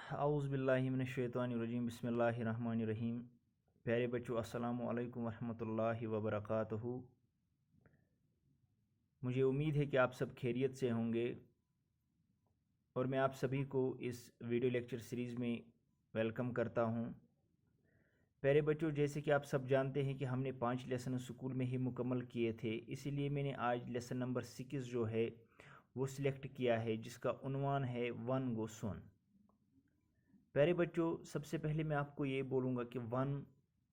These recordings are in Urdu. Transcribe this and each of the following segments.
اعوذ باللہ من الشیطان الرجیم بسم اللہ الرحمن الرحیم۔ پیارے بچوں، السلام علیکم ورحمۃ اللہ وبرکاتہ۔ مجھے امید ہے کہ آپ سب خیریت سے ہوں گے اور میں آپ سبھی کو اس ویڈیو لیکچر سیریز میں ویلکم کرتا ہوں۔ پیارے بچوں، جیسے کہ آپ سب جانتے ہیں کہ ہم نے 5 لیسن اسکول میں ہی مکمل کیے تھے، اسی لیے میں نے آج لیسن نمبر 6 جو ہے وہ سلیکٹ کیا ہے، جس کا عنوان ہے ون گو سون۔ پیارے بچوں، سب سے پہلے میں آپ کو یہ بولوں گا کہ ون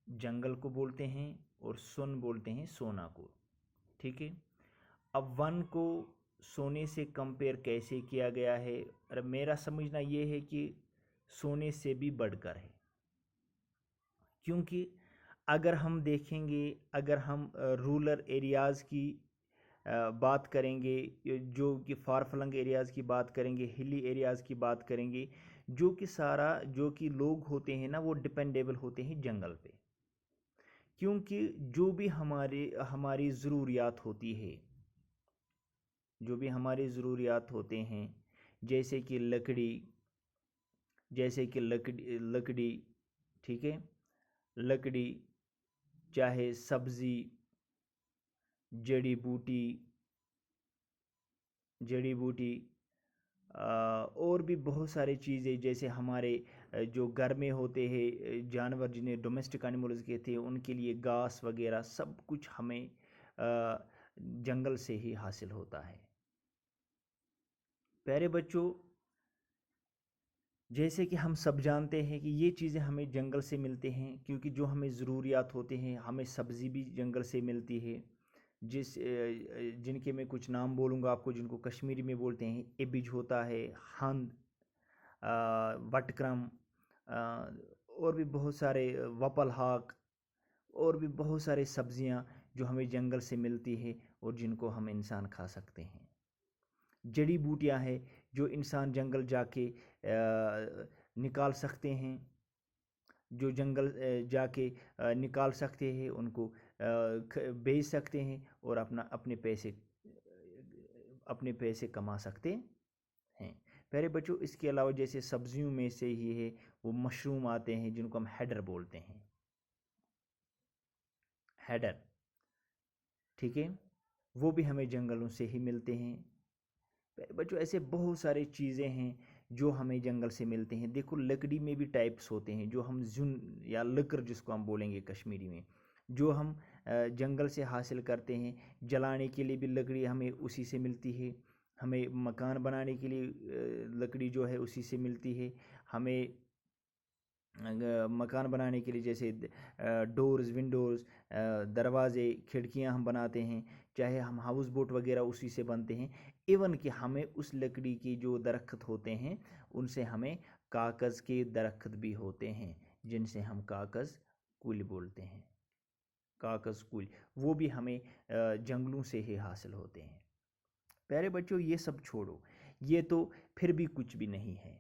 جنگل کو بولتے ہیں اور سن بولتے ہیں سونا کو، ٹھیک ہے۔ اب ون کو سونے سے کمپیئر کیسے کیا گیا ہے، اور میرا سمجھنا یہ ہے کہ سونے سے بھی بڑھ کر ہے، کیونکہ اگر ہم دیکھیں گے، اگر ہم رورل ایریاز کی بات کریں گے، جو کہ فار فلنگ ایریاز کی بات کریں گے، ہلی ایریاز کی بات کریں گے، جو کہ لوگ ہوتے ہیں نا، وہ ڈپینڈیبل ہوتے ہیں جنگل پہ، کیونکہ جو بھی ہماری ضروریات ہوتی ہے، جو بھی ہماری ضروریات ہوتے ہیں، جیسے کہ لکڑی، ٹھیک ہے، لکڑی، چاہے سبزی، جڑی بوٹی اور بھی بہت ساری چیزیں، جیسے ہمارے جو گھر میں ہوتے ہیں جانور، جنہیں ڈومیسٹک اینیملز کہتے ہیں، ان کے لیے گھاس وغیرہ سب کچھ ہمیں جنگل سے ہی حاصل ہوتا ہے۔ پیارے بچوں، جیسے کہ ہم سب جانتے ہیں کہ یہ چیزیں ہمیں جنگل سے ملتے ہیں، کیونکہ جو ہمیں ضروریات ہوتے ہیں، ہمیں سبزی بھی جنگل سے ملتی ہے، جن کے میں کچھ نام بولوں گا آپ کو، جن کو کشمیری میں بولتے ہیں ایبج ہوتا ہے، ہند، وٹکرم، اور بھی بہت سارے وپل ہاک، اور بھی بہت سارے سبزیاں جو ہمیں جنگل سے ملتی ہے اور جن کو ہم انسان کھا سکتے ہیں۔ جڑی بوٹیاں ہیں جو انسان جنگل جا کے نکال سکتے ہیں، جو جنگل جا کے نکال سکتے ہیں، ان کو بیچ سکتے ہیں اور اپنے پیسے کما سکتے ہیں۔ پیارے بچوں، اس کے علاوہ جیسے سبزیوں میں سے ہی ہے وہ مشروم آتے ہیں، جن کو ہم ہیڈر بولتے ہیں، ہیڈر، ٹھیک ہے، وہ بھی ہمیں جنگلوں سے ہی ملتے ہیں۔ بچوں، ایسے بہت سارے چیزیں ہیں جو ہمیں جنگل سے ملتے ہیں۔ دیکھو، لکڑی میں بھی ٹائپس ہوتے ہیں، جو ہم زن یا لکر جس کو ہم بولیں گے کشمیری میں، جو ہم جنگل سے حاصل کرتے ہیں۔ جلانے کے لیے بھی لکڑی ہمیں اسی سے ملتی ہے، ہمیں مکان بنانے کے لیے لکڑی جو ہے اسی سے ملتی ہے، ہمیں مکان بنانے کے لیے جیسے ڈورز، ونڈوز، دروازے، کھڑکیاں ہم بناتے ہیں، چاہے ہم ہاؤس بوٹ وغیرہ اسی سے بنتے ہیں۔ ایون کہ ہمیں اس لکڑی کی جو درخت ہوتے ہیں، ان سے ہمیں کاغذ کے درخت بھی ہوتے ہیں، جن سے ہم کاغذ کُل بولتے ہیں، کاغذ کُل، وہ بھی ہمیں جنگلوں سے ہی حاصل ہوتے ہیں۔ پیارے بچوں، یہ سب چھوڑو، یہ تو پھر بھی کچھ بھی نہیں ہے۔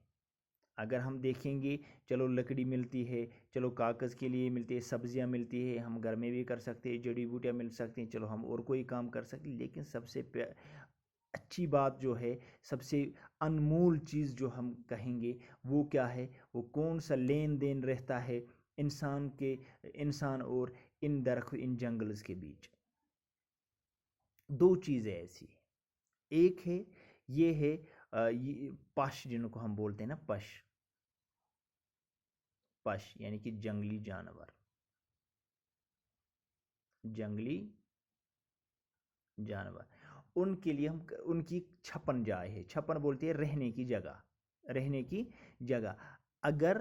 اگر ہم دیکھیں گے، چلو لکڑی ملتی ہے، چلو کاغذ کے لیے ملتی ہے، سبزیاں ملتی ہے، ہم گھر میں بھی کر سکتے ہیں، جڑی بوٹیاں مل سکتی ہیں، چلو ہم اور کوئی کام کر سکتے ہیں، لیکن سب سے اچھی بات جو ہے، سب سے انمول چیز جو ہم کہیں گے وہ کیا ہے؟ وہ کون سا لین دین رہتا ہے انسان اور ان جنگلز کے بیچ؟ دو چیزیں ایسی ہیں، ایک ہے یہ ہے پش، جن کو ہم بولتے ہیں نا پش یعنی کہ جنگلی جانور، ان کے لیے ان کی چھپن جائے ہے، چھپن بولتے ہیں رہنے کی جگہ۔ اگر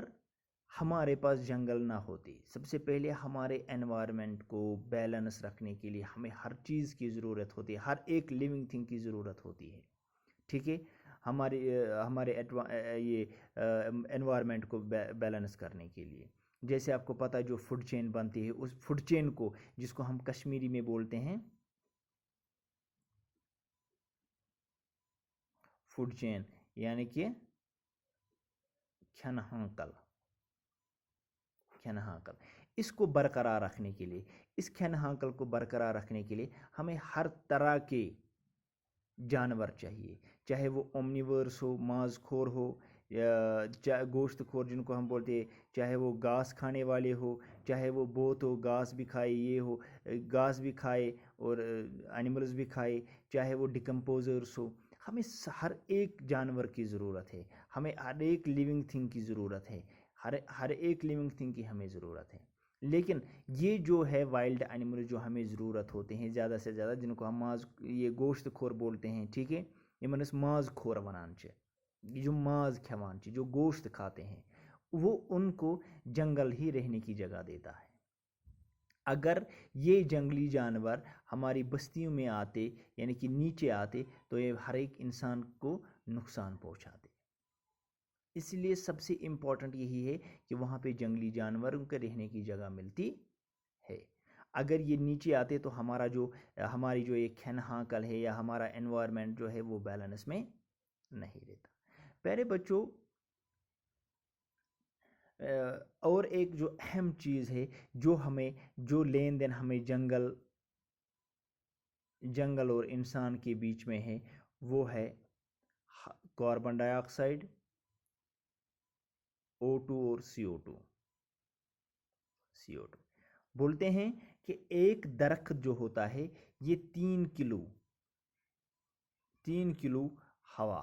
ہمارے پاس جنگل نہ ہوتے، سب سے پہلے ہمارے انوائرمنٹ کو بیلنس رکھنے کے لیے ہمیں ہر چیز کی ضرورت ہوتی ہے، ہر ایک لیونگ تھنگ کی ضرورت ہوتی ہے، ٹھیک ہے، ہمارے یہ انوائرمنٹ کو بیلنس کرنے کے لیے۔ جیسے آپ کو پتہ ہے جو فوڈ چین بنتی ہے، اس فوڈ چین کو، جس کو ہم کشمیری میں بولتے ہیں فوڈ چین، یعنی کہ کھین ہانکل، اس کو برقرار رکھنے کے لیے، اس کھین ہانکل کو برقرار رکھنے کے لیے ہمیں ہر طرح کے جانور چاہیے، چاہے وہ اومنیورس ہو، ماز خور ہو، گوشت خور جن کو ہم بولتے ہیں، چاہے وہ گھاس کھانے والے ہو، چاہے وہ بوت ہو گھاس بھی کھائے، یہ ہو گھاس بھی کھائے اور اینیملز بھی کھائے، چاہے وہ ڈیکمپوزرس ہو، ہمیں ہر ایک جانور کی ضرورت ہے، ہمیں ہر ایک لیونگ تھنگ کی ضرورت ہے، ہر ایک لیونگ تھنگ کی ہمیں ضرورت ہے۔ لیکن یہ جو ہے وائلڈ اینیمل جو ہمیں ضرورت ہوتے ہیں زیادہ سے زیادہ، جن کو ہم ماز یہ گوشت خور بولتے ہیں، ٹھیک ہے، یمن اس ماز خور ونان چھِ، جو ماز کھیوان چھِ، جو گوشت کھاتے ہیں، وہ ان کو جنگل ہی رہنے کی جگہ دیتا ہے۔ اگر یہ جنگلی جانور ہماری بستیوں میں آتے، یعنی کہ نیچے آتے، تو یہ ہر ایک انسان کو نقصان پہنچاتے۔ اس لیے سب سے امپورٹنٹ یہی ہے کہ وہاں پہ جنگلی جانوروں کے رہنے کی جگہ ملتی ہے۔ اگر یہ نیچے آتے تو ہماری جو ایک کھین ہانکل ہے یا ہمارا انوائرمنٹ جو ہے وہ بیلنس میں نہیں رہتا۔ پیارے بچوں، اور ایک جو اہم چیز ہے جو لین دین ہمیں جنگل اور انسان کے بیچ میں ہے، وہ ہے کاربن ڈائی آکسائڈ، O2 اور CO2۔ بولتے ہیں کہ ایک درخت جو ہوتا ہے یہ 3 کلو ہوا،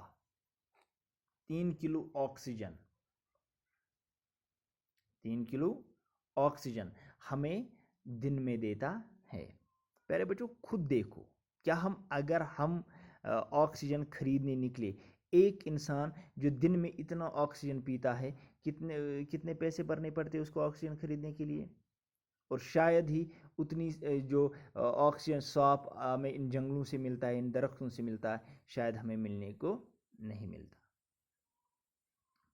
3 کلو آکسیجن ہمیں دن میں دیتا ہے۔ پہلے بچوں خود دیکھو، کیا اگر ہم آکسیجن خریدنے نکلے، ایک انسان جو دن میں اتنا آکسیجن پیتا ہے، کتنے پیسے بھرنے پڑتے اس کو آکسیجن خریدنے کے لیے؟ اور شاید ہی اتنی جو آکسیجن صاف ہمیں ان جنگلوں سے ملتا ہے، ان درختوں سے ملتا ہے، شاید ہمیں ملنے کو نہیں ملتا۔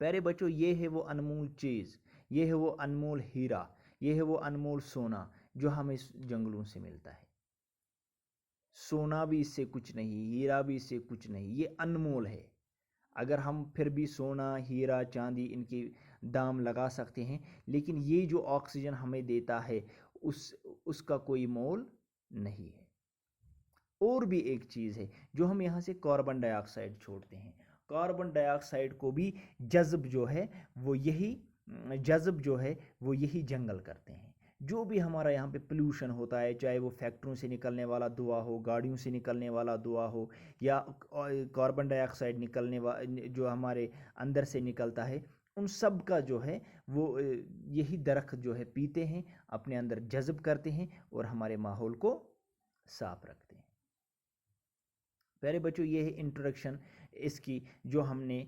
پیارے بچوں، یہ ہے وہ انمول چیز، یہ ہے وہ انمول ہیرا، یہ ہے وہ انمول سونا جو ہمیں اس جنگلوں سے ملتا ہے۔ سونا بھی اس سے کچھ نہیں، ہیرا بھی اس سے کچھ نہیں، یہ انمول ہے۔ اگر ہم پھر بھی سونا، ہیرا، چاندی ان کے دام لگا سکتے ہیں، لیکن یہ جو آکسیجن ہمیں دیتا ہے اس کا کوئی مول نہیں ہے۔ اور بھی ایک چیز ہے جو ہم یہاں سے کاربن ڈائی آکسائڈ چھوڑتے ہیں، کاربن ڈائی آکسائڈ کو بھی جذب جو ہے وہ یہی جنگل کرتے ہیں۔ جو بھی ہمارا یہاں پہ پولوشن ہوتا ہے، چاہے وہ فیکٹریوں سے نکلنے والا دھواں ہو، گاڑیوں سے نکلنے والا دھواں ہو، یا کاربن ڈائی آکسائڈ جو ہمارے اندر سے نکلتا ہے، ان سب کا جو ہے وہ یہی درخت جو ہے پیتے ہیں، اپنے اندر جذب کرتے ہیں اور ہمارے ماحول کو صاف رکھتے ہیں۔ پیارے بچوں، یہ ہے انٹروڈکشن اس کی جو ہم نے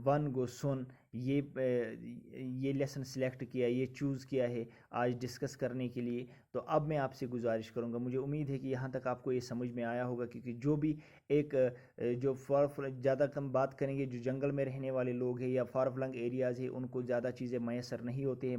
ون گو سن یہ لیسن سلیکٹ کیا، یہ چوز کیا ہے آج ڈسکس کرنے کے لیے۔ تو اب میں آپ سے گزارش کروں گا، مجھے امید ہے کہ یہاں تک آپ کو یہ سمجھ میں آیا ہوگا، کیونکہ جو بھی جو زیادہ کم بات کریں گے، جو جنگل میں رہنے والے لوگ ہیں یا فار فلنگ ایریاز ہیں، ان کو زیادہ چیزیں میسر نہیں ہوتے ہیں،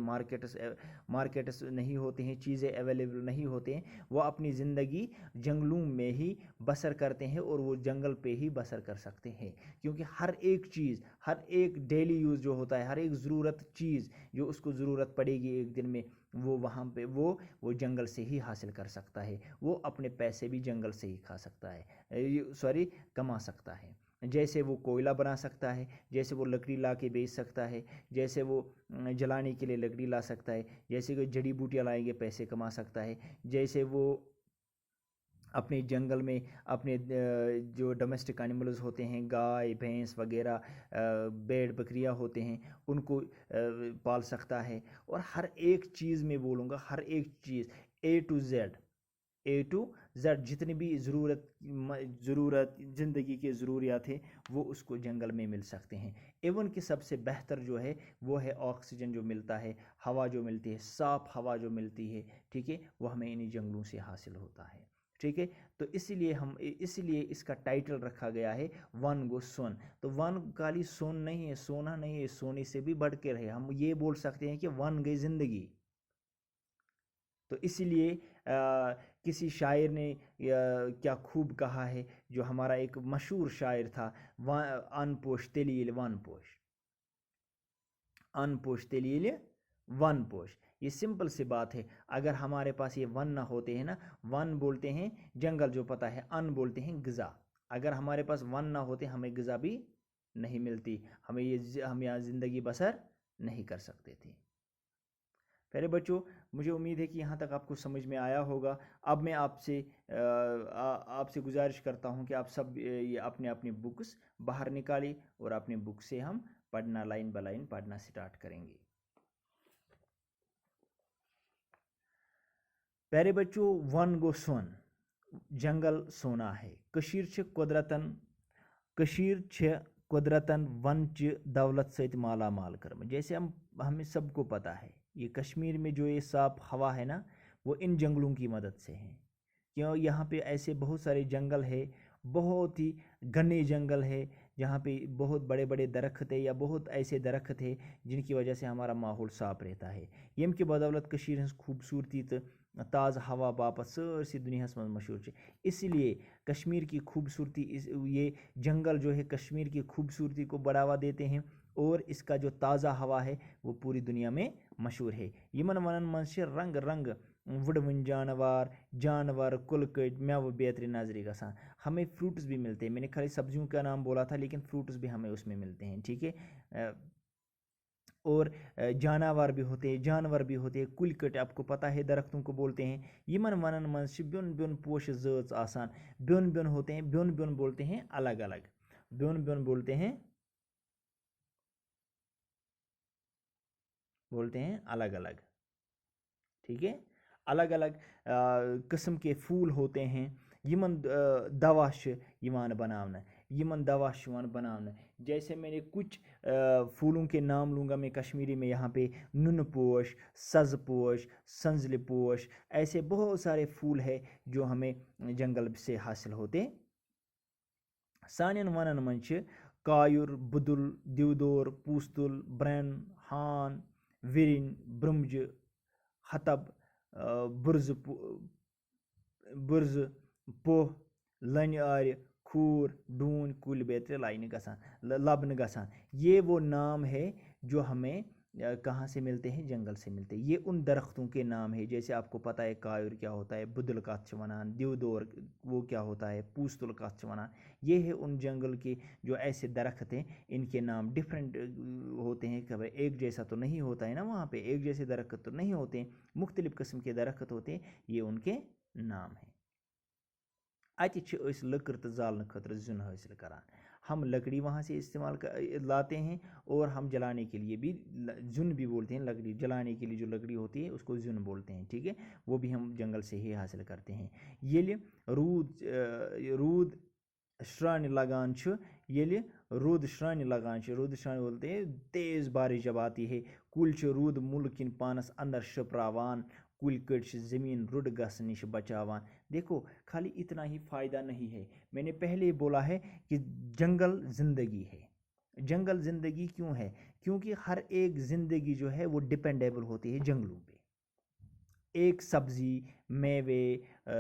مارکیٹس نہیں ہوتے ہیں، چیزیں اویلیبل نہیں ہوتے ہیں، وہ اپنی زندگی جنگلوں میں ہی بسر کرتے ہیں اور وہ جنگل پہ ہی بسر کر سکتے ہیں، کیونکہ ہر ایک چیز، ہر ایک ڈیلی یوز جو ہوتا ہے، ہر ایک ضرورت چیز جو اس کو ضرورت پڑے گی ایک دن میں، وہ وہاں پہ وہ جنگل سے ہی حاصل کر سکتا ہے، وہ اپنے پیسے بھی جنگل سے ہی کما سکتا ہے۔ جیسے وہ کوئلہ بنا سکتا ہے، جیسے وہ لکڑی لا کے بیچ سکتا ہے، جیسے وہ جلانے کے لیے لکڑی لا سکتا ہے، جیسے کہ جڑی بوٹیاں لائیں گے پیسے کما سکتا ہے، جیسے وہ اپنے جنگل میں اپنے جو ڈومیسٹک اینیملز ہوتے ہیں، گائے، بھینس وغیرہ، بیڑ بکریاں ہوتے ہیں، ان کو پال سکتا ہے۔ اور ہر ایک چیز میں بولوں گا، ہر ایک چیز A to Z جتنی بھی ضرورت زندگی کے ضروریات ہیں، وہ اس کو جنگل میں مل سکتے ہیں۔ ایون کہ سب سے بہتر جو ہے وہ ہے آکسیجن جو ملتا ہے، ہوا جو ملتی ہے، صاف ہوا جو ملتی ہے، ٹھیک ہے، وہ ہمیں انہی جنگلوں سے حاصل ہوتا ہے، ٹھیک ہے۔ تو اس لیے اس کا ٹائٹل رکھا گیا ہے ون گو سون۔ تو ون خالی سون نہیں ہے، سونا نہیں ہے، سونے سے بھی بڑھ کے رہے، ہم یہ بول سکتے ہیں کہ ون گئی زندگی۔ تو اسی لیے کسی شاعر نے کیا خوب کہا ہے، جو ہمارا ایک مشہور شاعر تھا، ان پوش تلیل ون پوش، ان پوش تلیل ون پوش۔ یہ سمپل سی بات ہے، اگر ہمارے پاس یہ ون نہ ہوتے ہیں نا، ون بولتے ہیں جنگل جو پتہ ہے، ان بولتے ہیں غذا، اگر ہمارے پاس ون نہ ہوتے ہمیں غذا بھی نہیں ملتی، ہم یہاں زندگی بسر نہیں کر سکتے تھے۔ پیارے بچوں، مجھے امید ہے کہ یہاں تک آپ کو سمجھ میں آیا ہوگا۔ اب میں آپ سے گزارش کرتا ہوں کہ آپ سب یہ اپنے بکس باہر نکالیں اور اپنے بک سے ہم پڑھنا لائن بائی لائن پڑھنا سٹارٹ کریں گے۔ پیارے بچوں، ون گو سون، جنگل سونا ہے۔ کشیر چھ قدرتن ون چہ دولت ست مالا مال کرم۔ جیسے ہمیں سب کو پتہ ہے، یہ کشمیر میں جو یہ صاف ہوا ہے نا، وہ ان جنگلوں کی مدد سے ہے۔ کیوں؟ یہاں پہ ایسے بہت سارے جنگل ہے، بہت ہی گھنے جنگل ہے، جہاں پہ بہت بڑے بڑے درخت ہے، یا بہت ایسے درخت ہے جن کی وجہ سے ہمارا ماحول صاف رہتا ہے۔ یم کی بدولت کشیر ہنز خوبصورتی تو تازہ ہوا باپت سرسی دنیاس من مشہور ہے۔ اس لیے کشمیر کی خوبصورتی، یہ جنگل جو ہے کشمیر کی خوبصورتی کو بڑھاوا دیتے ہیں، اور اس کا جو تازہ ہوا ہے وہ پوری دنیا میں مشہور ہے۔ یمن ونن من سے رنگ رنگ وڑون جانور کل کٹ میوہ بیتر نظری گسان۔ ہمیں فروٹس بھی ملتے ہیں، میں نے خالی سبزیوں کا نام بولا تھا، لیکن فروٹس بھی ہمیں اس میں ملتے ہیں، ٹھیک ہے۔ اور جانور بھی ہوتے ہیں، کل کٹ آپ کو پتہ ہے درختوں کو بولتے ہیں۔ یمن ونن من سے بیون بیون پوش ذات آسان، بیون بیون ہوتے ہیں، بیون بولتے ہیں الگ الگ، بیون بولتے ہیں الگ الگ، ٹھیک ہے۔ الگ الگ قسم کے پھول ہوتے ہیں، یمن دوا بنانا۔ جیسے میں نے کچھ پھولوں کے نام لوں گا میں کشمیری میں، یہاں پہ نن پوش، سز پوش، سنزل پوش، ایسے بہت سارے پھول ہیں جو ہمیں جنگل سے حاصل ہوتے۔ سانین ونن من چھ کایور، بدل، دیودور، پوستل، برن، ہان، ورن، برمج، ہتب، برز، پوہ، لنہ آر، کھور، ڈون، کل بیتر لبنہ گسان۔ یہ وہ نام ہے جو ہمیں کہاں سے ملتے ہیں؟ جنگل سے ملتے ہیں۔ یہ ان درختوں کے نام ہے، جیسے آپ کو پتہ ہے کایور کیا ہوتا ہے، بدل کات ونان، دیودور وہ کیا ہوتا ہے، پوستل کات ونان۔ یہ ہے ان جنگل کے جو ایسے درخت ہیں، ان کے نام ڈفرینٹ ہوتے ہیں، کہ ایک جیسا تو نہیں ہوتا ہے نا، وہاں پہ ایک جیسے درخت تو نہیں ہوتے ہیں، مختلف قسم کے درخت ہوتے ہیں، یہ ان کے نام ہیں۔ اتہ چھ اس لکڑ تو زالنے خاطر زن حاصل کران۔ ہم لکڑی وہاں سے استعمال لاتے ہیں، اور ہم جلانے کے لیے بھی زن بھی بولتے ہیں، لکڑی جلانے کے لیے جو لکڑی ہوتی ہے اس کو زن بولتے ہیں، ٹھیک ہے، وہ بھی ہم جنگل سے ہی حاصل کرتے ہیں۔ یل رود شرانہ لگان چھ، رود شرانہ لگان چھ، رود شرانہ بولتے ہیں تیز بارش جب آتی ہے، کل چھ رود ملک کن پانس اندر شپراوان، کل کٹ چھ زمین رڈ گس نش بچاوان۔ دیکھو، خالی اتنا ہی فائدہ نہیں ہے، میں نے پہلے بولا ہے کہ جنگل زندگی ہے۔ جنگل زندگی کیوں ہے؟ کیونکہ ہر ایک زندگی جو ہے وہ ڈپینڈیبل ہوتی ہے جنگلوں پہ۔ ایک سبزی، میوے،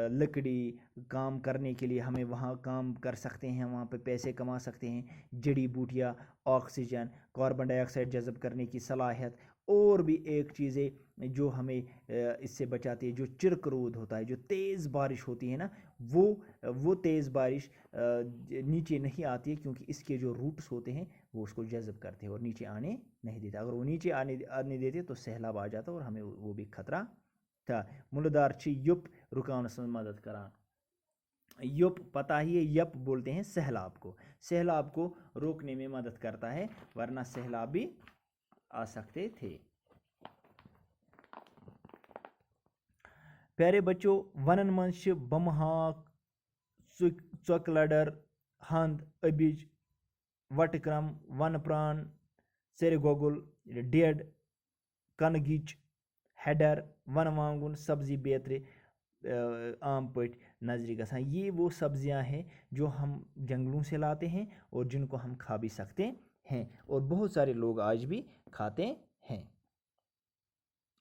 لکڑی کام کرنے کے لیے ہمیں وہاں کام کر سکتے ہیں، وہاں پہ پیسے کما سکتے ہیں، جڑی بوٹیاں، آکسیجن، کاربن ڈائی آکسائڈ جذب کرنے کی صلاحیت، اور بھی ایک چیزیں جو ہمیں اس سے بچاتی ہے، جو چرک رود ہوتا ہے، جو تیز بارش ہوتی ہے نا، وہ تیز بارش نیچے نہیں آتی ہے، کیونکہ اس کے جو روٹس ہوتے ہیں وہ اس کو جذب کرتے ہیں اور نیچے آنے نہیں دیتے۔ اگر وہ نیچے آنے دیتے تو سیلاب آ جاتا اور ہمیں وہ بھی خطرہ تھا۔ ملدار چھ یپ رکاونس میں مدد کران۔ یپ پتہ ہی ہے، یپ بولتے ہیں سیلاب کو روکنے میں مدد کرتا ہے، ورنہ سیلاب بھی آ سکتے تھے۔ پیارے بچوں، ونن من چھ بمہاک، ژۄکہِ لڈر، ہند، ابج، وٹہٕ کرم، ون پران، ژرِ گۄگُل، ڈیڈ، کنہٕ گچ، ہیڈر، ون وانگن، سبزی بیتر عام پٲٹھۍ نظری گژھان۔ یہ وہ سبزیاں ہیں جو ہم جنگلوں سے لاتے ہیں اور جن کو ہم کھا بھی سکتے ہیں، اور بہت سارے لوگ آج بھی کھاتے ہیں۔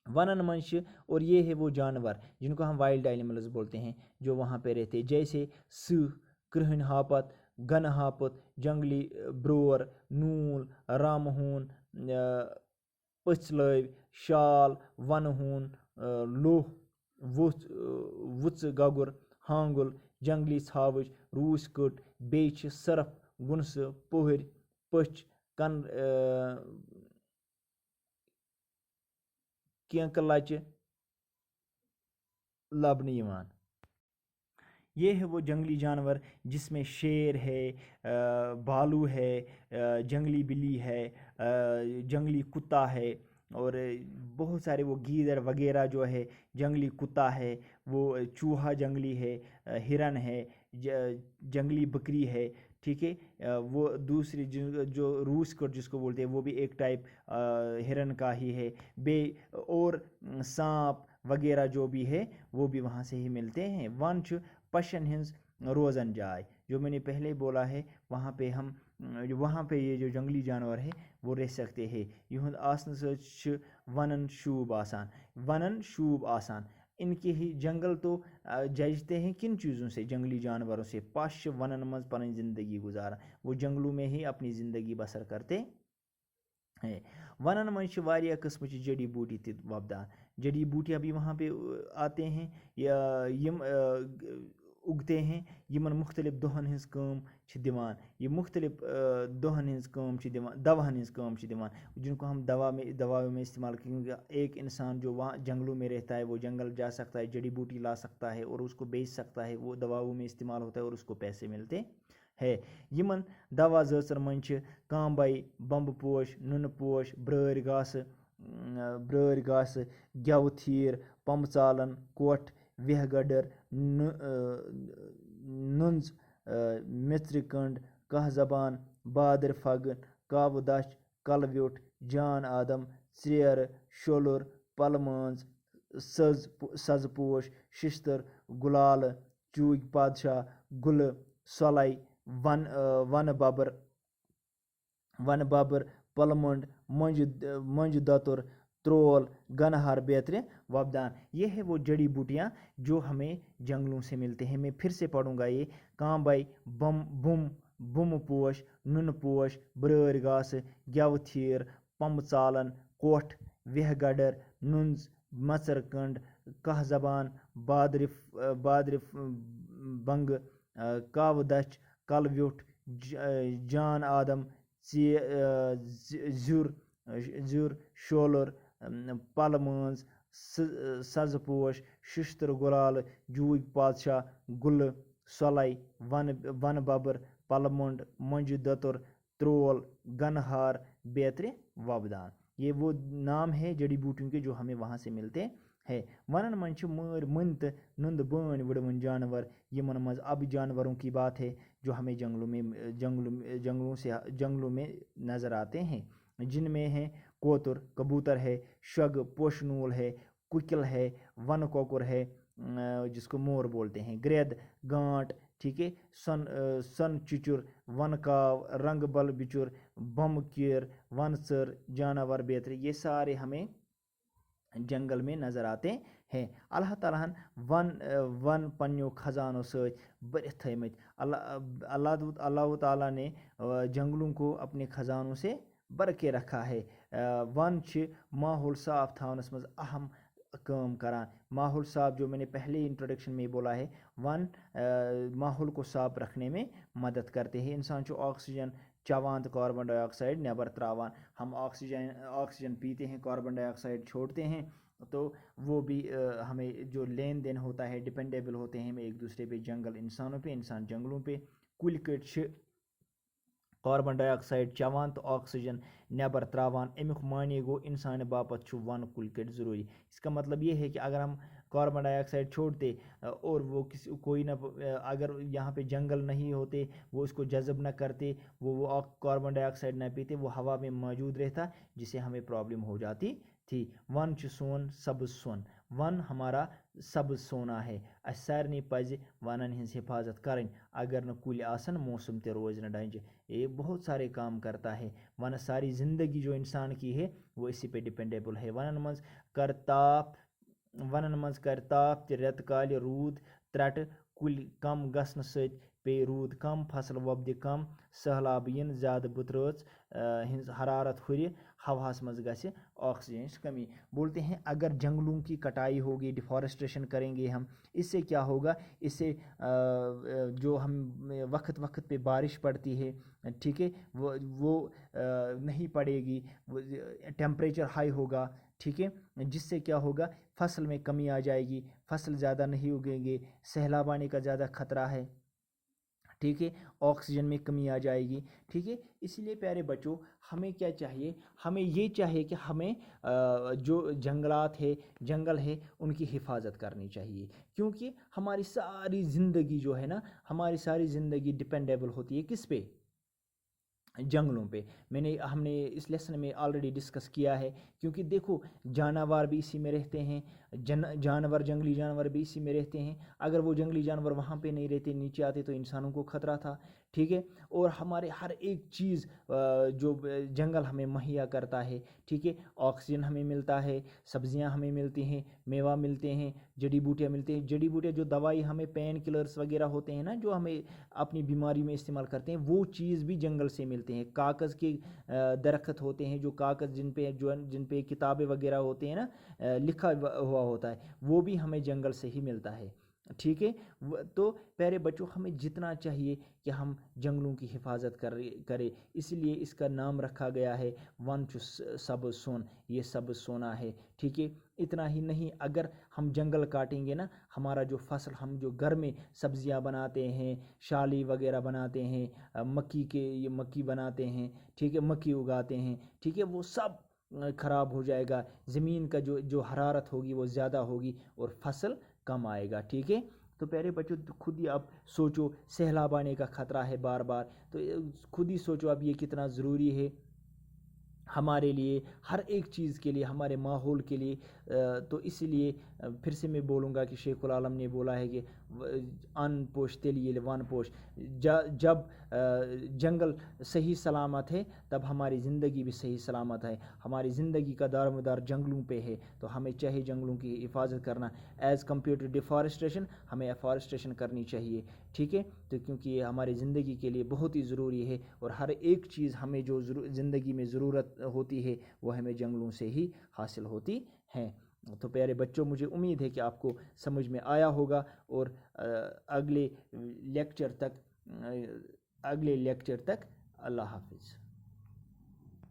ونن من چھ، اور یہ ہے وہ جانور جن کو ہم وائلڈ اینیملز بولتے ہیں، جو وہاں پہ رہتے ہیں، جیسے سٕہہ، کرٛہٕنۍ ہاپت، گنہٕ ہاپت، جنگلی برور، نوٗل، رامہٕ ہوٗن، پٔژھۍ لٲوۍ، شال، ونہٕ ہوٗن، لوٚہ، وُژھٕ گگُر، ہانگُل، جنگلی ژھاوٕج، روٗسۍ کٔٹ، بیٚیہِ چھِ سرپھ، گُنسہٕ، پوہرۍ، پچھ کن کینکہٕ لچہِ لبنہٕ یِوان. یہ ہے وہ جنگلی جانور جس میں شیر ہے, بھالو ہے, جنگلی بلی ہے, جنگلی کتا ہے, اور بہت سارے وہ گیدڑ وغیرہ جو ہے, جنگلی کتا ہے, وہ چوہا جنگلی ہے, ہرن ہے, جنگلی بکری ہے, ٹھیک ہے. وہ دوسری جو روس کٹ جس کو بولتے ہیں وہ بھی ایک ٹائپ ہرن کا ہی ہے. اور سانپ وغیرہ جو بھی ہے وہ بھی وہاں سے ہی ملتے ہیں. ون چھُ پشن ہنز روزن جائے, جو میں نے پہلے بولا ہے وہاں پہ یہ جو جنگلی جانور ہے وہ رہ سکتے ہیں. یہند آسن سۭتۍ ونن شوب آسان. ان کے ہی جنگل تو ججتے ہیں کن چیزوں سے, جنگلی جانوروں سے. پش ونن مز پنن زندگی گزاران, وہ جنگلوں میں ہی اپنی زندگی بسر کرتے ہیں. ونن مز واریاہ قسم کی جڑی بوٹی تہ وۄپدان. جڑی بوٹیاں بھی وہاں پہ آتے ہیں یا یم اگتے ہیں, یمن مختلف دۄہن ہنز کٲم چھِ دِوان. یہ مختلف دۄہن ہنز کٲم چھِ دِوان, دوہن ہنز کٲم چھِ دِوان, جن کو ہم دواؤں میں استعمال کریں گے. ایک انسان جو وہاں جنگلوں میں رہتا ہے وہ جنگل جا سکتا ہے, جڑی بوٹی لا سکتا ہے اور اس کو بیچ سکتا ہے, وہ دواؤں میں استعمال ہوتا ہے اور اس کو پیسے ملتے ہے. یمن دوا زٲژن منٛز چھِ کامباے, بمبہٕ پوش, نُنہٕ پوش, برٲرۍ گاسہٕ, گٮ۪وٕ تھیٖر, پمبہٕ ژالن, کۄٹھ, ویہ گڈر, نُنٛز, میٚژرِ کنٛڈ, کاہ زبان, بادٕر پھگہٕ, کاوٕ دچھ, کلہٕ ویوٚٹھ, جان آدم, ژرٛیرٕ, شولُر, پلہٕ مٲنٛز, سزٕ پوش, ششتٕر, گُلالہٕ, چوٗگۍ پادشاہ, گُلہٕ, سۄلے, ونہٕ ببر, پلہٕ مۄنٛڈ, مۄنٛجہِ دتُر, ترول, گنہار بیترِ وۄپدان. یہ ہے وہ جڑی بوٹیاں جو ہمیں جنگلوں سے ملتے ہیں. میں پھر سے پڑھوں گا. یہ کامباے, بُمہٕ پوش, نُنہٕ پوش, برٲرۍ گاسہٕ, گٮ۪وٕ تھیٖر, پمبہٕ ژالن, کۄٹھ, ویہ گڈر, نُنٛز, میٚژر کنٛڈ, کاہ زبان, بادٕرِ بنگہٕ, کاوٕ دچھ, کلہٕ ویوٚٹھ, جان آدم, زیُر, شولُر, پلہٕ مٲنٛز, سزٕ پوش, ششتٕر, گُلالہٕ, جوٗگۍ پادشاہ, گُلہٕ, سۄلے, ونہٕ ببر, پلہٕ مۄنٛڈ, مۄنٛجہِ دتُر, ترول, گنہار بیترِ وۄپدان. یہ وہ نام ہے جڑی بوٹیوں کے جو ہمیں وہاں سے ملتے ہیں. ونن منٛز چھِ مٲرۍ, مٔنۍ تہٕ نُندٕ بٲنۍ وٕڑوٕنۍ جانور. یمن منٛز اب جانوروں کی بات ہے جو ہمیں جنگلوں میں نظر آتے ہیں, جن میں ہیں کوتر, کبوتر ہے, شگ, پوشنول ہے, کُکِل ہے, ون کۄکُر ہے جس کو مور بولتے ہیں, گرید, گانٹ, ٹھیک ہے, سن چچر, ون کاو, رنگ بل بچر, بم کیر, ون ژر, جانور بیترِ. یہ سارے ہمیں جنگل میں نظر آتے ہیں. اللہ تعالیٰ ہن ون پننیو خزانوں سۭتۍ بٔرِتھ تھٲیمٕتۍ. اللہ تعالیٰ نے جنگلوں کو اپنے خزانوں سے بھر کے رکھا ہے. ون چھِ ماحول صاف تھاونس منٛز اہم کام کران. ماحول صاف, جو میں نے پہلے انٹروڈکشن میں بولا ہے, ون ماحول کو صاف رکھنے میں مدد کرتے ہیں. انسان چھُ آکسیجن چوان تو کاربن ڈائی آکسائڈ نیبر تراوان. ہم آکسیجن پیتے ہیں, کاربن ڈائی آکسائڈ چھوڑتے ہیں, تو وہ بھی ہمیں جو لین دین ہوتا ہے ڈپینڈیبل ہوتے ہیں ہمیں ایک دوسرے پہ, جنگل انسانوں پہ, انسان جنگلوں پہ. کُلۍ کٔٹۍ چھِ کاربن ڈائی آکسائڈ چوان تو آکسیجن نیبر تراوان. امیُک معنی گوٚو انسانہِ باپت چھُ ون کُلۍ کٔٹۍ ضروری. اس کا مطلب یہ ہے کہ اگر ہم کاربن ڈائی آکسائڈ چھوڑتے اور وہ کوئی نہ, اگر یہاں پہ جنگل نہیں ہوتے, وہ اس کو جذب نہ کرتے, وہ کاربن ڈائی آکسائڈ نہ پیتے, وہ ہوا میں موجود رہتا, جس سے ہمیں پرابلم ہو جاتی تھی. ون چھُ سون سبز سون. ون ہمارا سبز سونا ہے. اسہِ سارنٕے پزِ ونن ہنٛز حفاظت کرٕنۍ. اگر نہٕ کُلۍ آسن موسم تہِ روزِ نہٕ ڈنجہِ. یہ بہت سارے کام کرتا ہے. ون ساری زندگی جو انسان کی ہے وہ اسی پہ ڈپینڈیبل ہے. ونن منٛز کر تاپھ تہِ رٮ۪تہٕ کالہِ روٗد ترٛٹہٕ, کُلۍ کم گژھنہٕ سۭتۍ پیٚیہِ روٗد کم, فصل وۄپدِ کم, سہلاب یِن, زیادٕ بُترٲژ ہنٛز حرارت ہُرِ, ہواس مز گژھِ آکسیجن کمی. بولتے ہیں اگر جنگلوں کی کٹائی ہوگی, ڈیفارسٹریشن کریں گے ہم, اس سے کیا ہوگا, اس سے جو ہم وقت وقت پہ بارش پڑتی ہے, ٹھیک ہے, وہ نہیں پڑے گی, ٹیمپریچر ہائی ہوگا, ٹھیک ہے, جس سے کیا ہوگا, فصل میں کمی آ جائے گی, فصل زیادہ نہیں اگیں گے, سیلاب آنے کا زیادہ خطرہ ہے, ٹھیک ہے, آکسیجن میں کمی آ جائے گی, ٹھیک ہے. اس لیے پیارے بچوں ہمیں کیا چاہیے, ہمیں یہ چاہیے کہ ہمیں جو جنگلات ہے, جنگل ہے, ان کی حفاظت کرنی چاہیے, کیونکہ ہماری ساری زندگی جو ہے نا, ہماری ساری زندگی ڈپینڈیبل ہوتی ہے کس پہ, جنگلوں پہ. ہم نے اس لیسن میں آلریڈی ڈسکس کیا ہے, کیونکہ دیکھو جانور بھی اسی میں رہتے ہیں, جنگلی جانور بھی اسی میں رہتے ہیں. اگر وہ جنگلی جانور وہاں پہ نہیں رہتے, نیچے آتے, تو انسانوں کو خطرہ تھا, ٹھیک ہے. اور ہمارے ہر ایک چیز جو جنگل ہمیں مہیا کرتا ہے, ٹھیک ہے, آکسیجن ہمیں ملتا ہے, سبزیاں ہمیں ملتی ہیں, میوہ ملتے ہیں, جڑی بوٹیاں ملتے ہیں. جڑی بوٹیاں جو دوائی ہمیں پین کلرز وغیرہ ہوتے ہیں نا, جو ہمیں اپنی بیماری میں استعمال کرتے ہیں, وہ چیز بھی جنگل سے ملتے ہیں. کاغذ کے درخت ہوتے ہیں, جو کاغذ جن پہ کتابیں وغیرہ ہوتے ہیں نا, لکھا ہوا ہوتا ہے, وہ بھی ہمیں جنگل سے ہی ملتا ہے, ٹھیک ہے. تو پیارے بچوں ہمیں جتنا چاہیے کہ ہم جنگلوں کی حفاظت کریں, اس لیے اس کا نام رکھا گیا ہے ون چو سب سون, یہ سب سونا ہے, ٹھیک ہے. اتنا ہی نہیں, اگر ہم جنگل کاٹیں گے نا, ہمارا جو فصل, ہم جو گھر میں سبزیاں بناتے ہیں, شالی وغیرہ بناتے ہیں, مکی بناتے ہیں, ٹھیک ہے, مکی اگاتے ہیں, ٹھیک ہے, وہ سب خراب ہو جائے گا. زمین کا جو حرارت ہوگی وہ زیادہ ہوگی اور فصل کم آئے گا, ٹھیک ہے. تو پیارے بچوں خود ہی آپ سوچو, سیلاب آنے کا خطرہ ہے بار بار, تو خود ہی سوچو اب یہ کتنا ضروری ہے ہمارے لیے, ہر ایک چیز کے لیے, ہمارے ماحول کے لیے. تو اسی لیے پھر سے میں بولوں گا کہ شیخ العالم نے بولا ہے کہ ان پوش تیلیے وان پوش, جب جنگل صحیح سلامت ہے تب ہماری زندگی بھی صحیح سلامت ہے. ہماری زندگی کا دار مدار جنگلوں پہ ہے, تو ہمیں چاہیے جنگلوں کی حفاظت کرنا. ایز کمپیئر ٹو ڈیفارسٹریشن, ہمیں ایفارسٹریشن کرنی چاہیے, ٹھیک ہے. تو کیونکہ یہ ہماری زندگی کے لیے بہت ہی ضروری ہے, اور ہر ایک چیز ہمیں جو زندگی میں ضرورت ہوتی ہے وہ ہمیں جنگلوں سے ہی حاصل ہوتی ہے. تو پیارے بچوں مجھے امید ہے کہ آپ کو سمجھ میں آیا ہوگا, اور اگلے لیکچر تک اللہ حافظ.